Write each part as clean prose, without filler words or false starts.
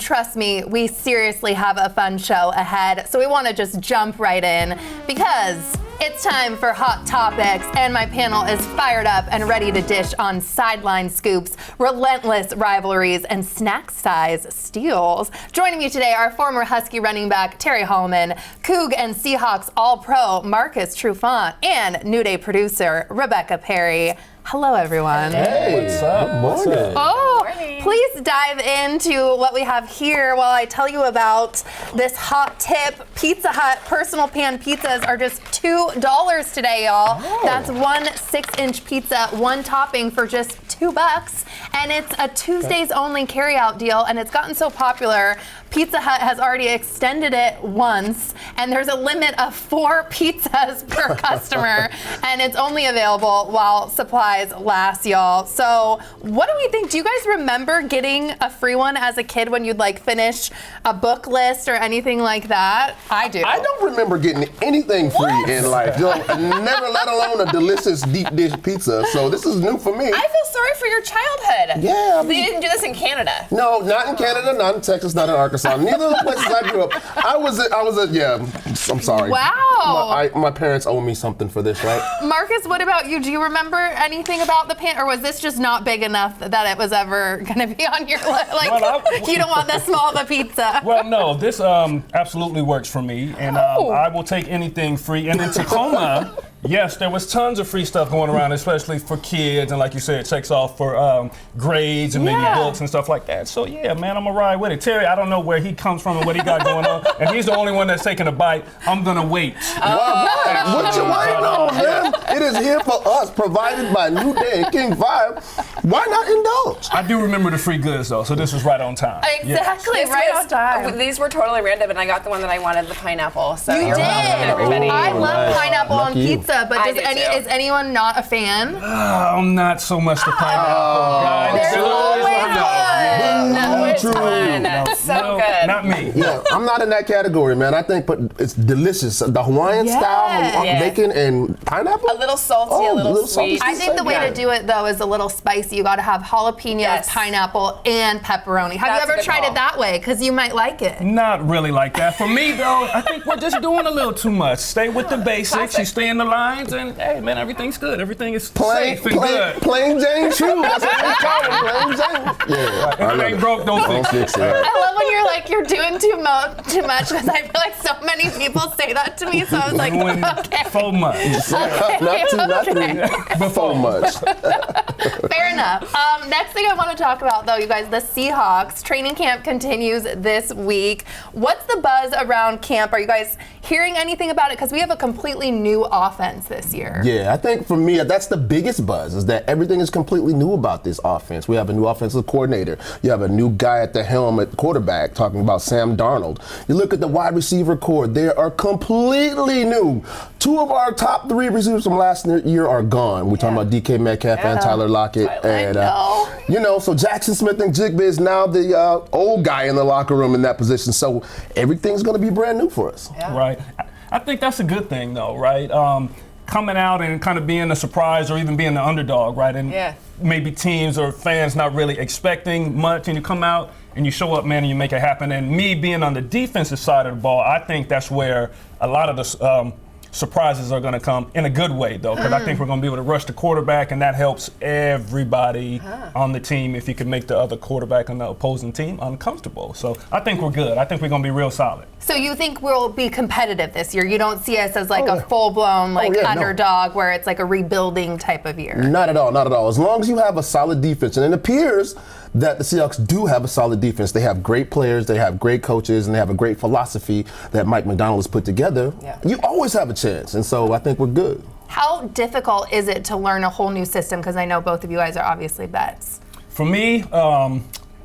trust me, we seriously have a fun show ahead. So we want to just jump right in because it's time for Hot Topics, and my panel is fired up and ready to dish on sideline scoops, relentless rivalries, and snack-size steals. Joining me today are former Husky running back Terry Hollimon, Coug and Seahawks All-Pro Marcus Trufant, and New Day producer Rebecca Perry. Hello, everyone. Hey, what's up? Good morning. Oh, please dive into what we have here while I tell you about this hot tip. Pizza Hut personal pan pizzas are just $2 today, y'all. Oh. That's one 6-inch pizza, one topping for just $2. And it's a Tuesdays only carryout deal, and it's gotten so popular. Pizza Hut has already extended it once, and there's a limit of 4 pizzas per customer, and it's only available while supplies last, y'all. So what do we think? Do you guys remember getting a free one as a kid when you'd like finish a book list or anything like that? I do. I don't remember getting anything free in life. Never, let alone a delicious deep dish pizza. So this is new for me. I feel sorry for your childhood. Yeah. They didn't do this in Canada. No, not in Canada, not in Texas, not in Arkansas. Neither of the places I grew up. I'm sorry. Wow. My parents owe me something for this, right? Marcus, what about you? Do you remember anything about the pan, or was this just not big enough that it was ever going to be on your list? Like, you don't want that small of a pizza. Well, no, this absolutely works for me, and I will take anything free. And in Tacoma, yes, there was tons of free stuff going around, especially for kids, and like you said, it checks off for grades and maybe books and stuff like that. So yeah, man, I'm gonna ride with it. Terry, I don't know where he comes from and what he got going on, and he's the only one that's taking a bite. I'm gonna wait. What you waiting on, man? It is here for us, provided by New Day and King 5. Why not indulge? I do remember the free goods though, so this was right on time. Exactly, right on time. These were totally random, and I got the one that I wanted, the pineapple. So you you're did. welcome, everybody. I love pineapple on pizza, but is anyone not a fan? I'm not so much the pineapple guy. There's always one. So good. Not me. Yeah, I'm not in that category, man. I think, but it's delicious. The Hawaiian style, bacon and pineapple. A little salty, a little sweet. I think the way to do it though is a little spicy. You got to have jalapenos, pineapple, and pepperoni. Have you ever tried it that way? Because you might like it. Not really like that. For me though, I think we're just doing a little too much. Stay with the basics. You stay in the lines, and hey, man, everything's good. Everything is safe and good. Plain Jane True. That's what we call it. Plain Jane. Yeah. If it ain't broke, don't fix it. I love when you're doing too much because I feel like so many people say that to me. So I was like, okay. So much. Not three, but so much. Fair enough. Next thing I want to talk about, though, you guys, the Seahawks training camp continues this week. What's the buzz around camp? Are you guys hearing anything about it? Because we have a completely new offense this year. Yeah, I think for me, that's the biggest buzz, is that everything is completely new about this offense. We have a new offensive coordinator. You have a new guy at the helm at quarterback, talking about Sam Darnold. You look at the wide receiver core, they are completely new. 2 of our top 3 receivers from last year are gone. We're talking about DK Metcalf and Tyler Lockett. So Jackson Smith and Jigba is now the old guy in the locker room in that position. So everything's going to be brand new for us. Yeah. Right. I think that's a good thing, though, right? Coming out and kind of being a surprise or even being the underdog, right? And maybe teams or fans not really expecting much, and you come out and you show up, man, and you make it happen. And me being on the defensive side of the ball, I think that's where a lot of the surprises are going to come in a good way, though, because I think we're going to be able to rush the quarterback, and that helps everybody on the team if you can make the other quarterback on the opposing team uncomfortable. So I think we're good. I think we're going to be real solid. So you think we'll be competitive this year? You don't see us as like a full-blown underdog where it's like a rebuilding type of year? Not at all, not at all. As long as you have a solid defense, and it appears that the Seahawks do have a solid defense. They have great players, they have great coaches, and they have a great philosophy that Mike McDonald has put together. You always have a chance, and so I think we're good. How difficult is it to learn a whole new system? Because I know both of you guys are obviously vets. For me,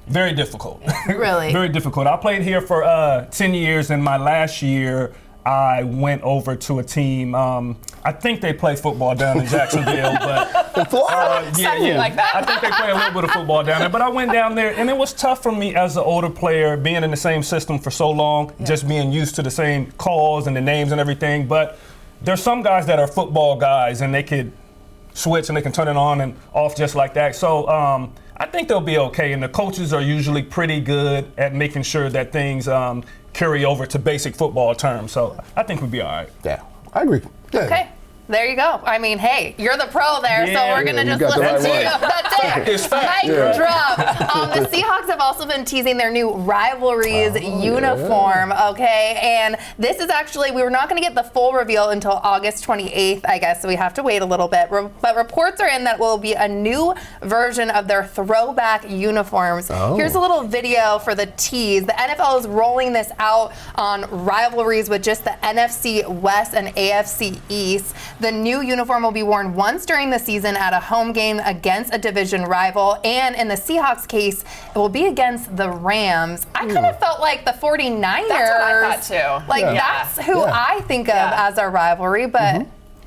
very difficult. Really? Very difficult. I played here for 10 years, and my last year, I went over to a team. I think they play football down in Jacksonville, but like that. I think they play a little bit of football down there. But I went down there, and it was tough for me as an older player, being in the same system for so long, just being used to the same calls and the names and everything. But there's some guys that are football guys, and they could switch and they can turn it on and off just like that. So I think they'll be okay, and the coaches are usually pretty good at making sure that things carry over to basic football terms. So I think we'll be all right. Yeah, I agree. Yeah. Okay. There you go. I mean, hey, you're the pro there, so we're going to just listen right to you. one. That's it. It's fact. Mic drop. The Seahawks have also been teasing their new rivalries uniform, okay? And this is actually, we were not going to get the full reveal until August 28th, I guess, so we have to wait a little bit. But reports are in that will be a new version of their throwback uniforms. Here's a little video for the tease. The NFL is rolling this out on rivalries with just the NFC West and AFC East. The new uniform will be worn once during the season at a home game against a division rival, and in the Seahawks case, it will be against the Rams. I kind of felt like the 49ers. That's what I thought too. Like that's who I think of as our rivalry, but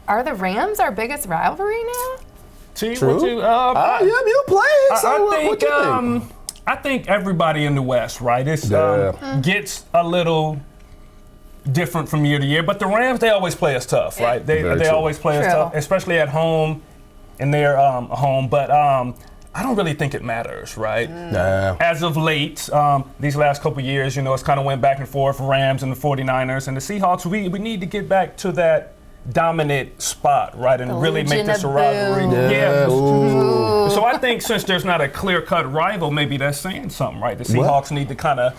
are the Rams our biggest rivalry now? T, True. what you, you play. So what you think? I think everybody in the West, right? It's gets a little different from year to year, but the Rams, they always play us tough, right? They always play us tough, especially at home, in their home. But I don't really think it matters, right? As of late, these last couple of years, it's kind of went back and forth, Rams and the 49ers and the Seahawks. We need to get back to that dominant spot, right, and really make this a rivalry. So I think since there's not a clear-cut rival, maybe that's saying something, right? The Seahawks need to kind of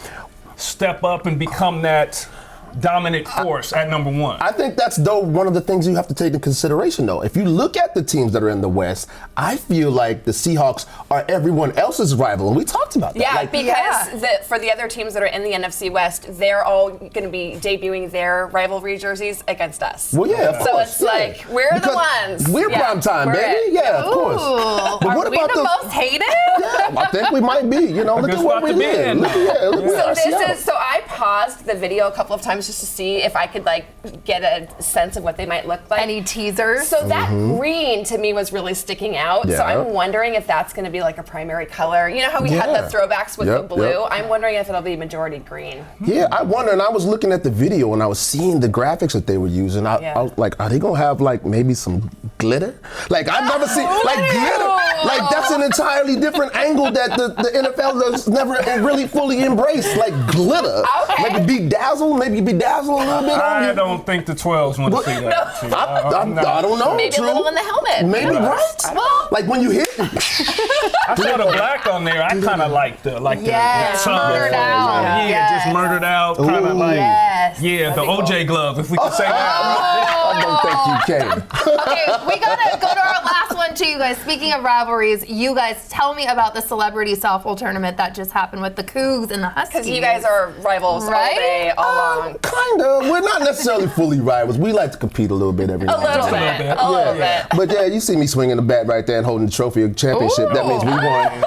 step up and become that dominant force at number one. I think that's one of the things you have to take into consideration, though. If you look at the teams that are in the West, I feel like the Seahawks are everyone else's rival, and we talked about that. Yeah, because for the other teams that are in the NFC West, they're all going to be debuting their rivalry jerseys against us. Well, yeah, of course. So it's like, we're the ones. We're prime time, baby. Yeah, of course. But what about the most hated? Yeah, I think we might be. Look at what we did. So I paused the video a couple of times just to see if I could get a sense of what they might look like. Any teasers? So that green to me was really sticking out. Yeah. So I'm wondering if that's going to be like a primary color. You know how we had the throwbacks with the blue? I'm wondering if it'll be majority green. Yeah, I wonder. And I was looking at the video and I was seeing the graphics that they were using. I was like, are they going to have maybe some glitter? I've never seen glitter. That's an entirely different angle that the NFL has never really fully embraced. Glitter. Okay. Maybe bedazzle a little bit on you. I don't think the 12s want to see that. I don't know. Maybe a little in the helmet. Maybe, right? Well, When you hit. I saw the black on there. I kind of like the murdered out. Just murdered out. Kind of the OJ gloves, if we can say that. I don't think you can. Okay, we gotta go to our last one too, you guys. Speaking of rivalries, you guys tell me about the celebrity softball tournament that just happened with the Cougs and the Huskies. because you guys are rivals all day, all along. Kind of. We're not necessarily fully rivals. We like to compete a little bit every now and then. A little bit. But yeah, you see me swinging the bat right there and holding the trophy of championship. That means we won.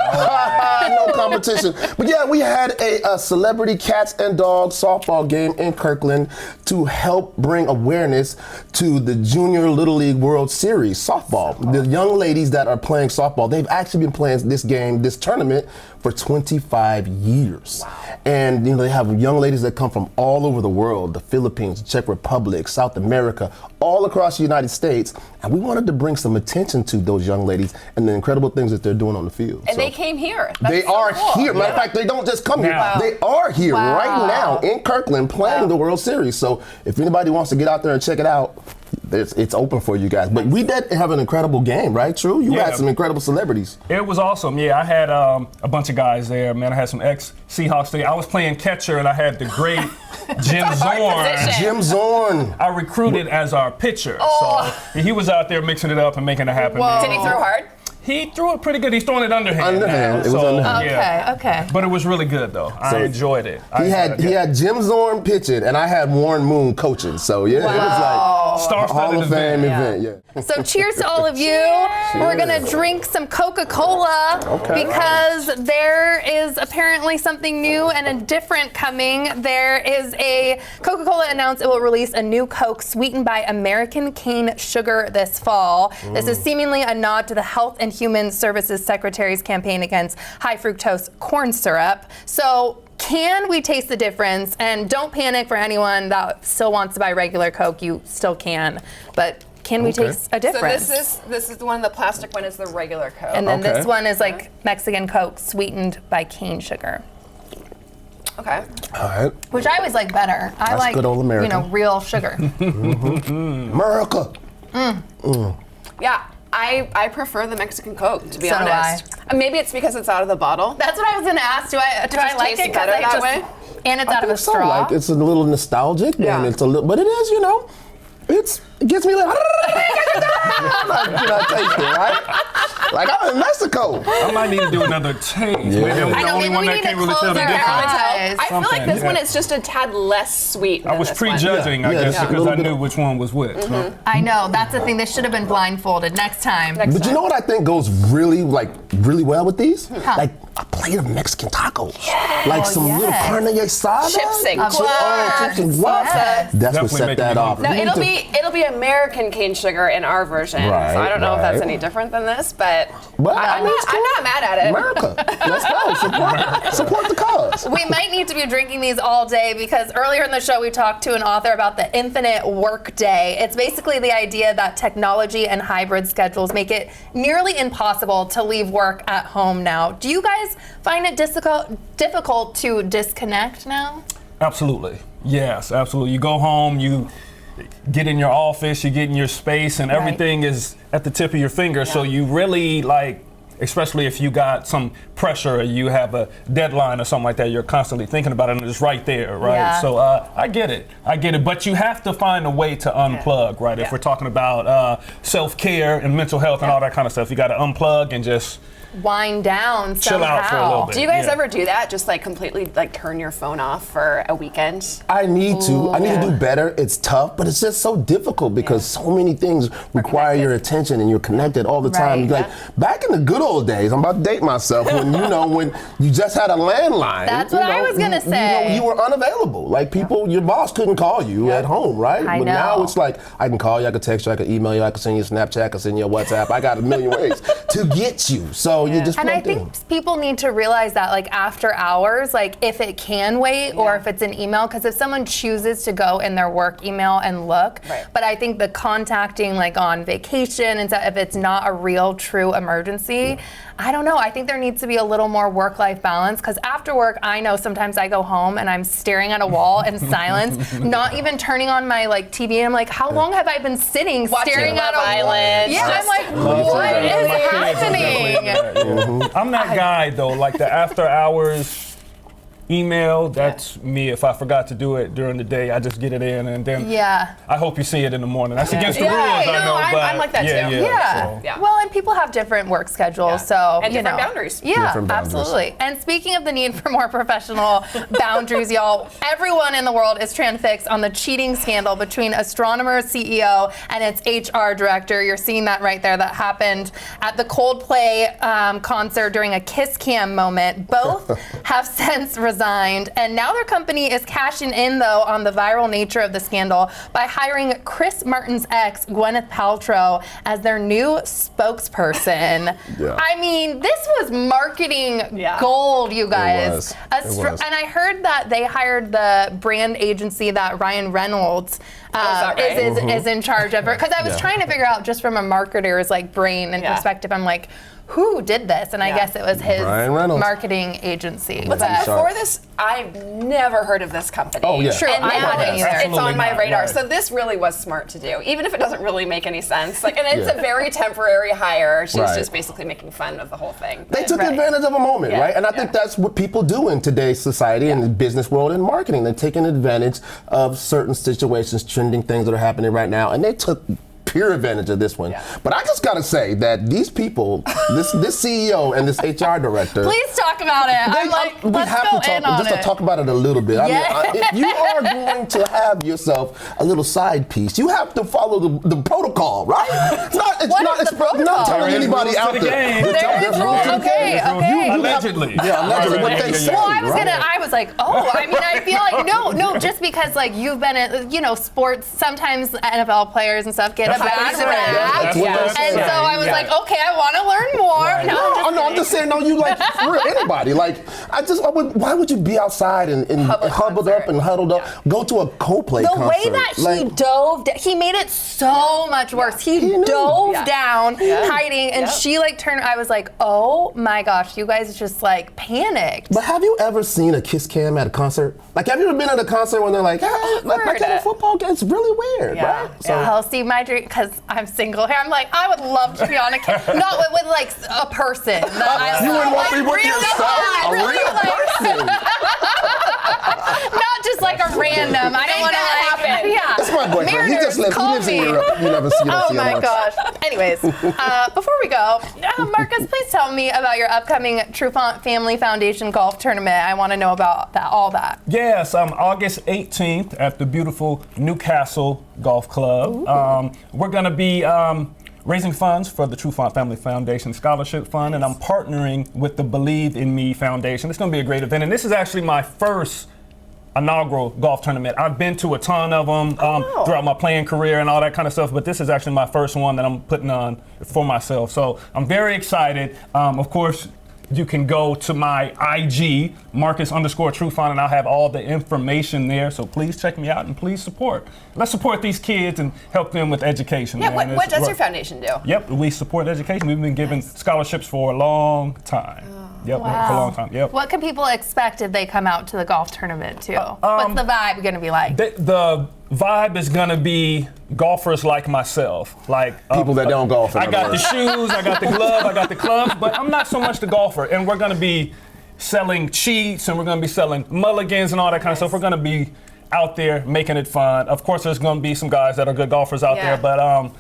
No competition. But yeah, we had a celebrity cats and dogs softball game in Kirkland to help bring awareness to the Junior Little League World Series softball. The young ladies that are playing softball, they've actually been playing this tournament for 25 years. Wow. And they have young ladies that come from all over the world, the Philippines, Czech Republic, South America, all across the United States. And we wanted to bring some attention to those young ladies and the incredible things that they're doing on the field. And they came here. They are here. Matter of fact, they don't just come here. They are here right now in Kirkland playing the World Series. So if anybody wants to get out there and check it out, it's open for you guys. But we did have an incredible game, right? True? You had some incredible celebrities. It was awesome. Yeah, I had a bunch of guys there, man. I had some ex-Seahawks there. I was playing catcher, and I had the great Jim Zorn. Jim Zorn. I recruited as our pitcher. So he was out there mixing it up and making it happen. Did he throw hard? He threw it pretty good. He's throwing it underhand. Underhand. It was underhand. Okay. But it was really good, though. I enjoyed it. He had Jim Zorn pitching, and I had Warren Moon coaching. So yeah, it was like Hall of Fame event. Yeah. So cheers to all of you. We're gonna drink some Coca-Cola because there is apparently something new and different coming. There is a Coca-Cola announced it will release a new Coke sweetened by American cane sugar this fall. This is seemingly a nod to the Health and Human Services Secretary's campaign against high fructose corn syrup. So can we taste the difference? And don't panic for anyone that still wants to buy regular Coke, you still can. But can we taste a difference? So this is the one. The plastic one is the regular Coke. And then this one is like Mexican Coke sweetened by cane sugar. Okay. All right. Which I always like better. I That's like, good old America. real sugar. America. Yeah, I prefer the Mexican Coke, to be So do honest. Maybe it's because it's out of the bottle. That's what I was gonna ask. Do I just like tastes it better I that way? And it's out of a So, straw. like, it's a little nostalgic, Yeah. and it's a little, but it is, it gets me like, taste it, right? Like I'm in Mexico. I might need to do another taste. Maybe I'm I the know, only maybe one we that need can't to really tell close the our difference. eyes. I feel like this Something, one yeah. is just a tad less sweet than I was this one. prejudging, I Yeah, guess, yeah. because I Little knew bit- which one was which. So. I know, that's the thing. This should have been blindfolded next time. But you know what I think goes really well with these? Like a plate of Mexican tacos. Like some little carne asada. Chips and Of guac. course. Chips and guac. Yes. That's what Definitely set making that me off. hungry. No, We need it'll be American cane sugar in our version. Right, so I don't know if that's right. any different than this, but But I mean, it's I'm not mad at it. America. Let's go. Support the cause. We might need to be drinking these all day because earlier in the show we talked to an author about the infinite work day. It's basically the idea that technology and hybrid schedules make it nearly impossible to leave work at home now. Do you guys find it difficult to disconnect now? Absolutely. Yes, absolutely. You go home, you get in your office, you get in your space, and everything is at the tip of your finger. So you really especially if you got some pressure or you have a deadline or something like that, you're constantly thinking about it and it's right there, right? Yeah. So I get it. But you have to find a way to unplug, right? If we're talking about self-care and mental health and all that kind of stuff, you got to unplug and just Wind down somehow. chill out for a little bit. Do you guys ever do that? Just completely turn your phone off for a weekend? I need to. I need to do better. It's tough, but it's just so difficult because so many things require your attention and you're connected all the time. Right. Back in the good old days, I'm about to date myself, when when you just had a landline. That's what I was gonna say. You were unavailable. Like your boss couldn't call you at home, right? I But know. now it's like I can call you, I can text you, I can email you, I can send you a Snapchat, I can send you a WhatsApp. I got a million ways to get you. So you just And I plugged in. think people need to realize that after hours, if it can wait or if it's an email, because if someone chooses to go in their work email and look, but I think the contacting on vacation and stuff, if it's not a real true emergency, I don't know. I think there needs to be a little more work-life balance because after work, I know sometimes I go home and I'm staring at a wall in silence, not even turning on my TV. And I'm like, how long have I been sitting staring at a wall? Island. Yeah, I'm like, what is happening? I'm that guy though, the after hours email, that's me. If I forgot to do it during the day, I just get it in and then I hope you see it in the morning. That's against the rules, I know, but I'm like that too. Yeah. Well, and people have different work schedules, so and different boundaries. Yeah, Different boundaries. absolutely. And speaking of the need for more professional boundaries, y'all, everyone in the world is transfixed on the cheating scandal between Astronomer's CEO and its HR director. You're seeing that right there. That happened at the Coldplay concert during a kiss cam moment. Both have since resigned, and now their company is cashing in, though, on the viral nature of the scandal by hiring Chris Martin's ex, Gwyneth Paltrow, as their new spokesperson. I mean, this was marketing gold, you guys. It was. And I heard that they hired the brand agency that Ryan Reynolds is in charge of. Because I was trying to figure out, just from a marketer's brain and perspective, I'm like, who did this? And I guess it was his marketing agency. But before this, I've never heard of this company. Oh, yeah. Sure, And I now haven't either. it's on my radar. Right. So this really was smart to do, even if it doesn't really make any sense. And it's a very temporary hire. She's just basically making fun of the whole thing. They took advantage of a moment, right? And I think that's what people do in today's society, in the business world and marketing. They're taking advantage of certain situations, trending things that are happening right now, and they took pure advantage of this one. But I just gotta say that these people, this CEO and this HR director. Please talk about it. I'm like, let's go in on it. To talk about it a little bit. Yes. I mean, if you are going to have yourself a little side piece, you have to follow the protocol, right? It's not telling anybody out there. There is rules. Okay. Allegedly. Allegedly. What they say. Well, I was like, I feel like no, just because you've been at, sports, sometimes NFL players and stuff get bad rap. That's what they're saying. And so I was like, okay, I want to learn more. Right. No, I'm just saying, no, you like, for real, anybody. Like, why would you be outside and huddled up and huddled up? Go to a Coldplay concert. The way that he dove, he made it so much worse. He dove down, hiding, and she like turned, I was like, oh my gosh, you guys just like panicked. But have you ever seen a kiss cam at a concert? Like, have you ever been at a concert when they're like, like at a football game? It's really weird, right? So, see, my dream, because I'm single here, I'm like, I would love to be on a cam, not with like a person. You wouldn't want to be with yourself? A real person? Not just like a random. I don't want to happen. Yeah. That's my boyfriend. He just lives in Europe. You never see him. Oh my gosh. Anyways, before we go, Marcus, please tell me about your upcoming Trufant Family Foundation golf tournament. I want to know about all that. Yes, August 18th at the beautiful Newcastle Golf Club. We're going to be raising funds for the Trufant Family Foundation Scholarship Fund, and I'm partnering with the Believe in Me Foundation. It's going to be a great event, and this is actually my first inaugural golf tournament. I've been to a ton of them throughout my playing career and all that kind of stuff, but this is actually my first one that I'm putting on for myself. So I'm very excited. Of course, you can go to my IG, Marcus_Trufant, and I'll have all the information there. So please check me out and please support. Let's support these kids and help them with education. Yeah, what does your foundation do? Yep, we support education. We've been giving scholarships for a long time. Yep, for a long time. Yep. What can people expect if they come out to the golf tournament too? What's the vibe going to be like? The vibe is going to be golfers like myself, like people that don't golf. I got the shoes, I got the glove, I got the clubs, but I'm not so much the golfer. And we're going to be selling cheats, and we're going to be selling mulligans and all that kind of stuff. We're going to be out there making it fun. Of course, there's going to be some guys that are good golfers out there, but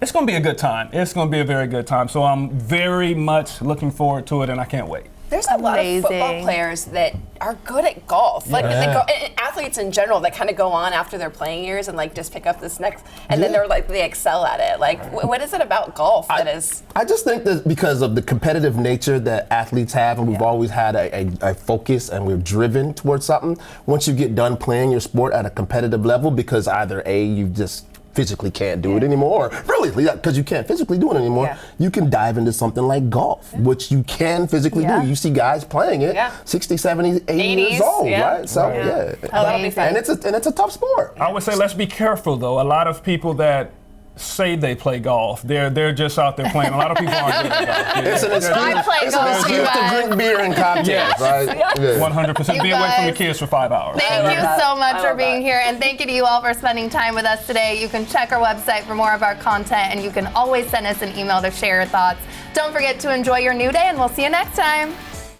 it's going to be a good time. It's going to be a very good time. So I'm very much looking forward to it, and I can't wait. There's a lot of football players that are good at golf, like and athletes in general that kind of go on after their playing years and like just pick up this next, and then they excel at it. Like, what is it about golf that is? I just think that because of the competitive nature that athletes have, and we've always had a focus, and we're driven towards something. Once you get done playing your sport at a competitive level, because either you just physically can't do it anymore, or really, because you can't physically do it anymore, you can dive into something like golf, which you can physically do. You see guys playing it 60, 70, 80 years old, right? So, that'll be fun. And it's a tough sport. I would say let's be careful, though. A lot of people that say they play golf, they're just out there playing. A lot of people aren't good at golf. It's an excuse to drink beer and cocktails, right? 100%. Be away from the kids for 5 hours. Thank you so much for being here, and thank you to you all for spending time with us today. You can check our website for more of our content, and you can always send us an email to share your thoughts. Don't forget to enjoy your new day, and we'll see you next time.